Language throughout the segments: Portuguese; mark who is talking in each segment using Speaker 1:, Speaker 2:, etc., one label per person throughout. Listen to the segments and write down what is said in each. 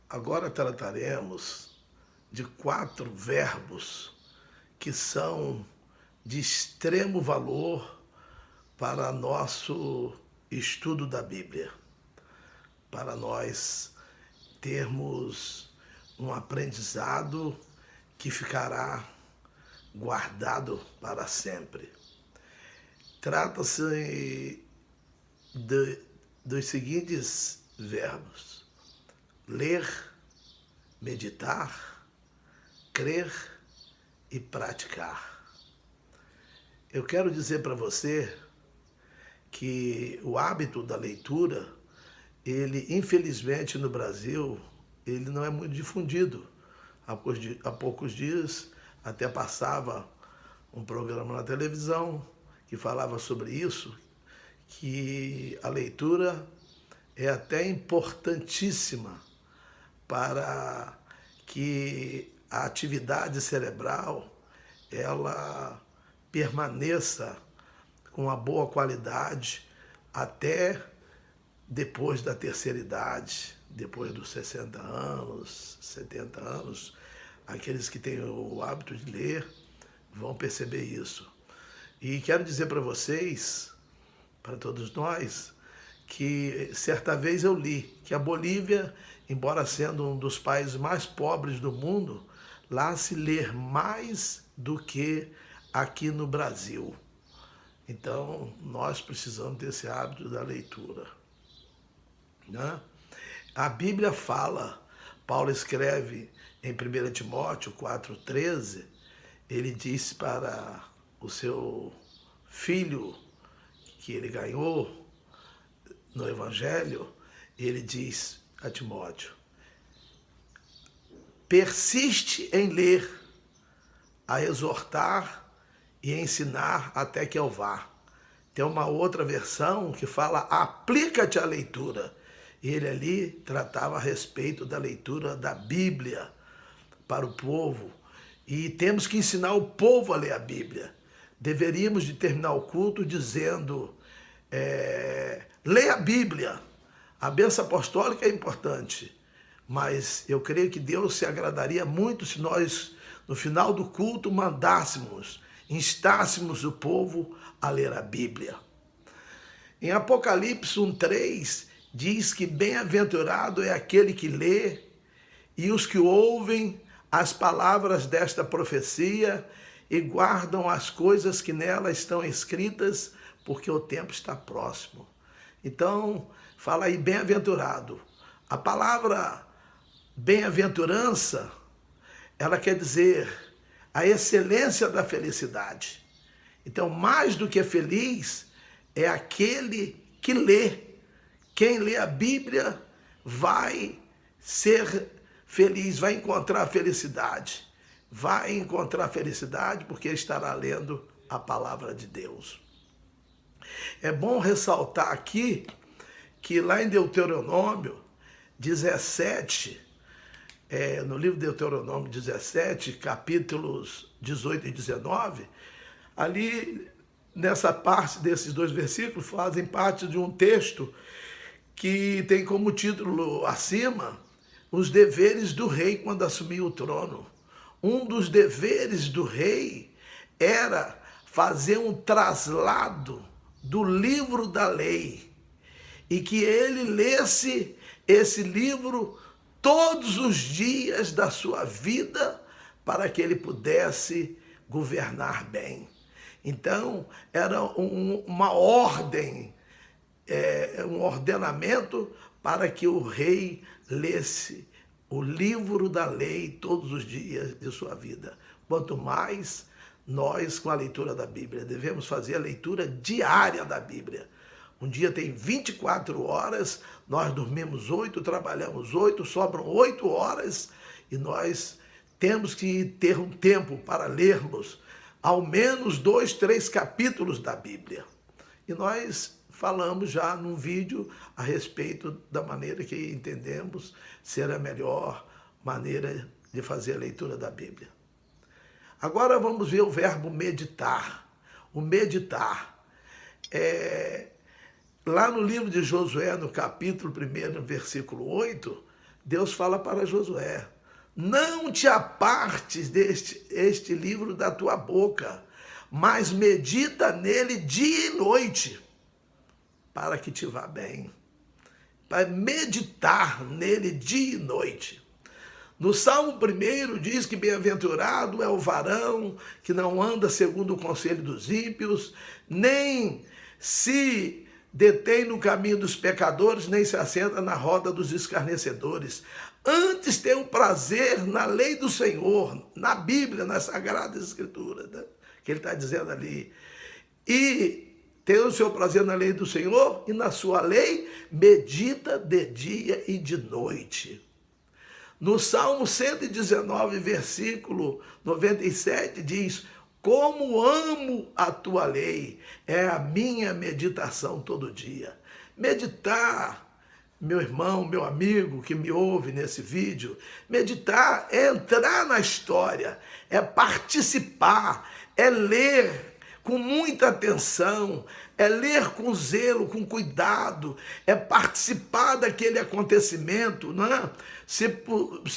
Speaker 1: Agora trataremos de 4 verbos que são de extremo valor para nosso estudo da Bíblia, para nós termos um aprendizado que ficará guardado para sempre. Trata-se dos seguintes verbos: ler, meditar, crer e praticar. Eu quero dizer para você que o hábito da leitura, ele infelizmente no Brasil, ele não é muito difundido. Há poucos dias até passava um programa na televisão que falava sobre isso, que a leitura é até importantíssima para que a atividade cerebral ela permaneça com uma boa qualidade até depois da terceira idade, depois dos 60 anos, 70 anos. Aqueles que têm o hábito de ler vão perceber isso. E quero dizer para vocês, para todos nós, que certa vez eu li que a Bolívia, embora sendo um dos países mais pobres do mundo, lá se lê mais do que aqui no Brasil. Então, nós precisamos desse hábito da leitura, né? A Bíblia fala, Paulo escreve em 1 Timóteo 4,13, ele diz para o seu filho que ele ganhou no Evangelho, ele diz a Timóteo: persiste em ler, a exortar e ensinar até que eu vá. Tem uma outra versão que fala: aplica-te à leitura. E ele ali tratava a respeito da leitura da Bíblia para o povo. E temos que ensinar o povo a ler a Bíblia. Deveríamos de terminar o culto dizendo: leia a Bíblia. A bênção apostólica é importante, mas eu creio que Deus se agradaria muito se nós, no final do culto, instássemos o povo a ler a Bíblia. Em Apocalipse 1,3 diz que bem-aventurado é aquele que lê e os que ouvem as palavras desta profecia e guardam as coisas que nela estão escritas, porque o tempo está próximo. Então, fala aí bem-aventurado. A palavra bem-aventurança, ela quer dizer a excelência da felicidade. Então, mais do que feliz, é aquele que lê. Quem lê a Bíblia vai ser feliz, vai encontrar felicidade. Vai encontrar felicidade porque estará lendo a palavra de Deus. É bom ressaltar aqui que lá em Deuteronômio 17, no livro de Deuteronômio 17, capítulos 18 e 19, ali nessa parte desses 2 versículos fazem parte de um texto que tem como título acima: os deveres do rei quando assumiu o trono. Um dos deveres do rei era fazer um traslado do livro da lei e que ele lesse esse livro todos os dias da sua vida para que ele pudesse governar bem. Então, era uma ordem, um ordenamento para que o rei lesse o livro da lei todos os dias de sua vida. Quanto mais nós, com a leitura da Bíblia, devemos fazer a leitura diária da Bíblia. Um dia tem 24 horas, nós dormimos 8, trabalhamos 8, sobram 8 horas e nós temos que ter um tempo para lermos ao menos 2, 3 capítulos da Bíblia. E nós falamos já num vídeo a respeito da maneira que entendemos ser a melhor maneira de fazer a leitura da Bíblia. Agora vamos ver o verbo meditar. O meditar. Lá no livro de Josué, no capítulo 1, versículo 8, Deus fala para Josué: não te apartes este livro da tua boca, mas medita nele dia e noite, para que te vá bem. Para meditar nele dia e noite. No Salmo 1 diz que bem-aventurado é o varão que não anda segundo o conselho dos ímpios, nem se detém no caminho dos pecadores, nem se assenta na roda dos escarnecedores. Antes tem o prazer na lei do Senhor, na Bíblia, nas Sagradas Escrituras, né? Que ele está dizendo ali. E tem o seu prazer na lei do Senhor, e na sua lei medita de dia e de noite. No Salmo 119, versículo 97, diz: como amo a tua lei, é a minha meditação todo dia. Meditar, meu irmão, meu amigo que me ouve nesse vídeo, meditar é entrar na história, é participar, é ler com muita atenção, é ler com zelo, com cuidado, é participar daquele acontecimento, não é? Se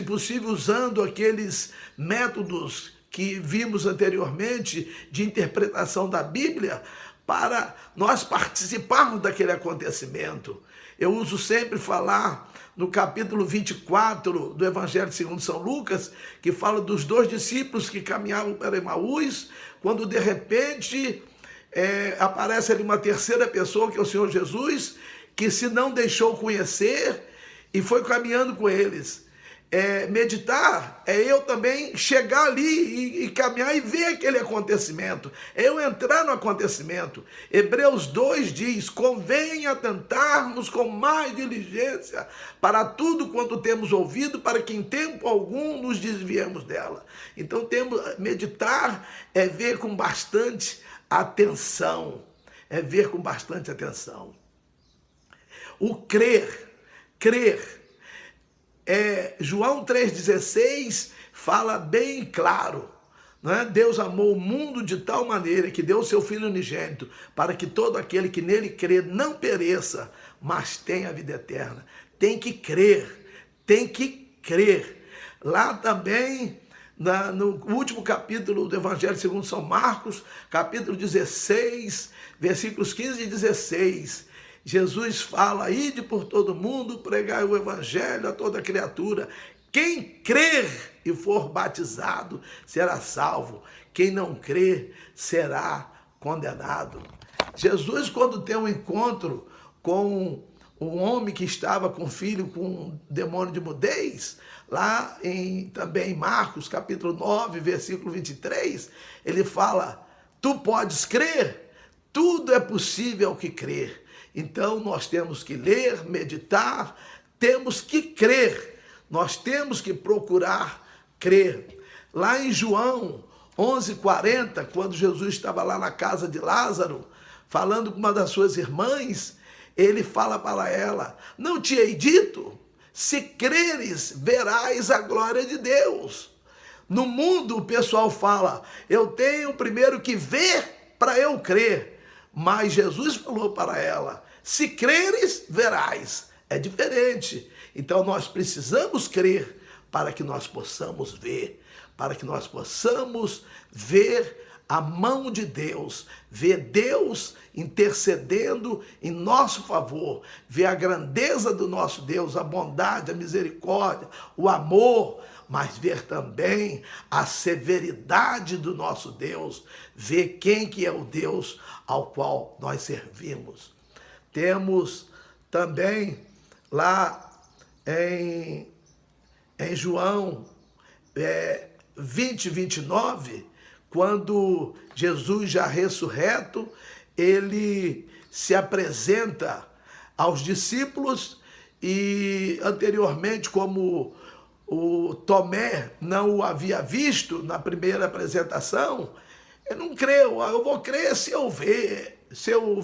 Speaker 1: possível, usando aqueles métodos que vimos anteriormente de interpretação da Bíblia, para nós participarmos daquele acontecimento. Eu uso sempre falar no capítulo 24 do Evangelho segundo São Lucas, que fala dos 2 discípulos que caminhavam para Emaús, quando de repente aparece ali uma terceira pessoa, que é o Senhor Jesus, que se não deixou conhecer e foi caminhando com eles. Meditar é eu também chegar ali e caminhar e ver aquele acontecimento, é eu entrar no acontecimento. Hebreus 2 diz: convém atentarmos com mais diligência para tudo quanto temos ouvido, para que em tempo algum nos desviemos dela. Então meditar é ver com bastante atenção, é ver com bastante atenção. O crer, João 3,16 fala bem claro, não é? Deus amou o mundo de tal maneira que deu o seu Filho unigênito, para que todo aquele que nele crê não pereça, mas tenha a vida eterna. Tem que crer. Lá também, no último capítulo do Evangelho segundo São Marcos, capítulo 16, versículos 15 e 16, Jesus fala: ide por todo mundo, pregai o evangelho a toda criatura. Quem crer e for batizado será salvo. Quem não crer será condenado. Jesus, quando tem um encontro com um homem que estava com filho com um demônio de mudez, lá também em Marcos, capítulo 9, versículo 23, ele fala: tu podes crer, tudo é possível que crer. Então, nós temos que ler, meditar, temos que crer, nós temos que procurar crer. Lá em João 11:40, quando Jesus estava lá na casa de Lázaro, falando com uma das suas irmãs, ele fala para ela: não te hei dito? Se creres, verás a glória de Deus. No mundo, o pessoal fala: eu tenho primeiro que ver para eu crer. Mas Jesus falou para ela: se creres, verás. É diferente. Então nós precisamos crer para que nós possamos ver, para que nós possamos ver a mão de Deus, ver Deus intercedendo em nosso favor, ver a grandeza do nosso Deus, a bondade, a misericórdia, o amor, mas ver também a severidade do nosso Deus, ver quem que é o Deus ao qual nós servimos. Temos também lá em João 20:29, quando Jesus já ressurreto, ele se apresenta aos discípulos e anteriormente, como o Tomé não o havia visto na primeira apresentação, ele não creu. Eu vou crer se eu ver, se eu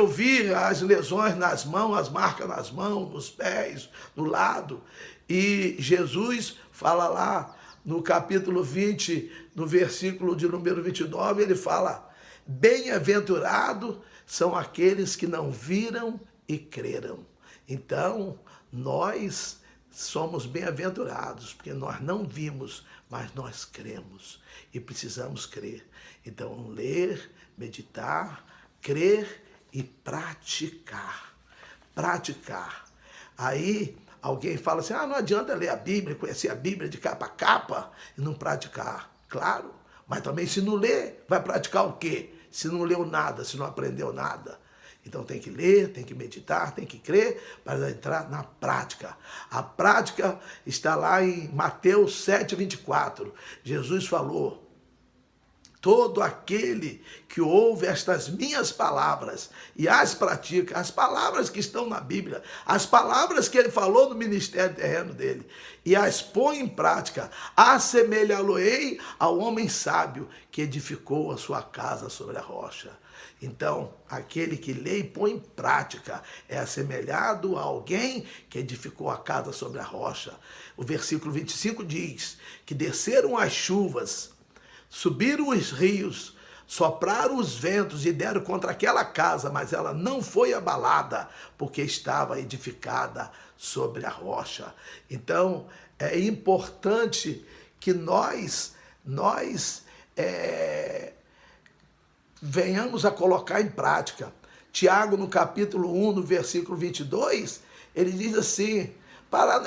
Speaker 1: ouvir as lesões nas mãos, as marcas nas mãos, nos pés, no lado. E Jesus fala lá no capítulo 20, no versículo de número 29, ele fala: bem-aventurado são aqueles que não viram e creram. Então, nós somos bem-aventurados, porque nós não vimos, mas nós cremos e precisamos crer. Então, ler, meditar, crer e praticar. Praticar. Aí, alguém fala assim, não adianta ler a Bíblia, conhecer a Bíblia de capa a capa e não praticar. Claro, mas também se não ler, vai praticar o quê? Se não leu nada, se não aprendeu nada. Então tem que ler, tem que meditar, tem que crer para entrar na prática. A prática está lá em Mateus 7,24. Jesus falou, todo aquele que ouve estas minhas palavras e as pratica, as palavras que estão na Bíblia, as palavras que ele falou no ministério terreno dele, e as põe em prática, assemelhá-lo-ei ao homem sábio que edificou a sua casa sobre a rocha. Então, aquele que lê e põe em prática é assemelhado a alguém que edificou a casa sobre a rocha. O versículo 25 diz que desceram as chuvas, subiram os rios, sopraram os ventos e deram contra aquela casa, mas ela não foi abalada, porque estava edificada sobre a rocha. Então, é importante que nós venhamos a colocar em prática. Tiago, no capítulo 1, no versículo 22, ele diz assim, para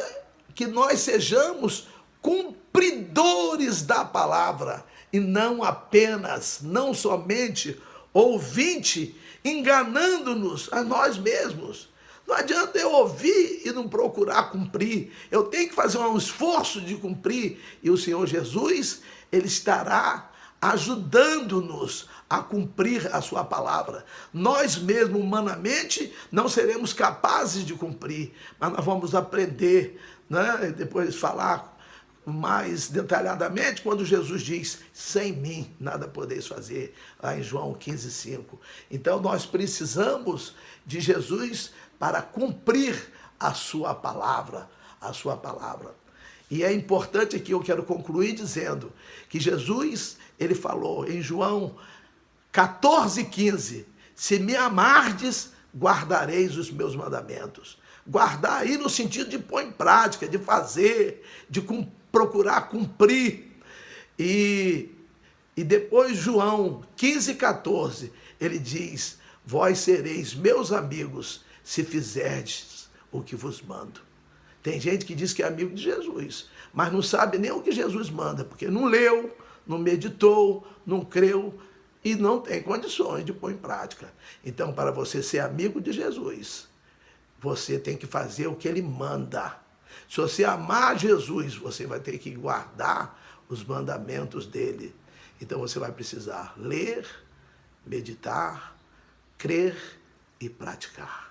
Speaker 1: que nós sejamos cumpridores da palavra, e não apenas, não somente ouvinte, enganando-nos a nós mesmos. Não adianta eu ouvir e não procurar cumprir. Eu tenho que fazer um esforço de cumprir. E o Senhor Jesus, ele estará ajudando-nos a cumprir a sua palavra. Nós mesmos, humanamente, não seremos capazes de cumprir, mas nós vamos aprender, né? Depois falar mais detalhadamente quando Jesus diz, sem mim nada podeis fazer, lá em João 15:5. Então nós precisamos de Jesus para cumprir a sua palavra, E é importante aqui, eu quero concluir dizendo que Jesus, ele falou em João 14:15, se me amardes, guardareis os meus mandamentos. Guardar aí no sentido de pôr em prática, de fazer, de procurar cumprir. E depois João 15:14, ele diz, vós sereis meus amigos se fizerdes o que vos mando. Tem gente que diz que é amigo de Jesus, mas não sabe nem o que Jesus manda, porque não leu, não meditou, não creu e não tem condições de pôr em prática. Então, para você ser amigo de Jesus, você tem que fazer o que ele manda. Se você amar Jesus, você vai ter que guardar os mandamentos dele. Então você vai precisar ler, meditar, crer e praticar.